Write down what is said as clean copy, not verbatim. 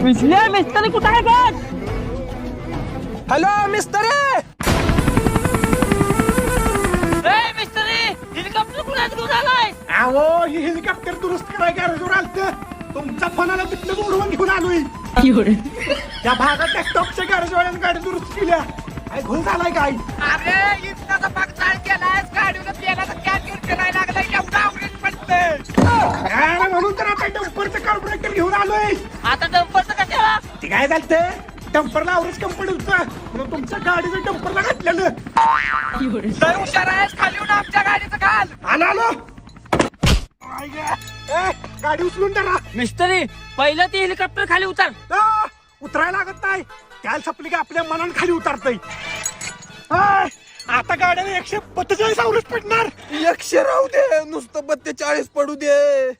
विसल्या मिस्त्री कुठं आहे बघ. हॅलो मिस्त्री. मिस्त्री हेलिकॉप्टर कुणाच घेऊन आलाय. अहो ही हेलिकॉप्टर दुरुस्त कराय गॅरेजवर आलतं. तुमचा फोन आला तिथलं उडवून घेऊन आलोय. त्या भागात टॅक्टॉपच्या गॅरेजवाल्यानं गाडी दुरुस्त केल्या. काय घोळ झालाय काय. अरे इतका भाग चाल केलाय गाडीवर तेलाचा कॅन घेऊन फिरायला लागलाय. एवढा आवडीत पडतंय. अरे म्हणून तर आता डंपरचं कार्बोरेटर घेऊन आलोय. आता डंपरचं कशाला. ते काय झालं डंपरला आवरेज कंपनी होतं म्हणून तुमच्या गाडीचं डंपरला घातलेलं. लय हुशार आहेस. खाली येऊन आमच्या गाडीचं घाल. आलो आलो. गाडी उचलून धरा. मिस्त्री पहिलं ते हेलिकॉप्टर खाली उतर. उतरायला लागत नाही. त्याला सपली की आपल्या मनानं खाली उतरतय. आता गाड्याला 145 आवरेज पडणार. 100 राहू दे, नुसतं 42 पडू दे.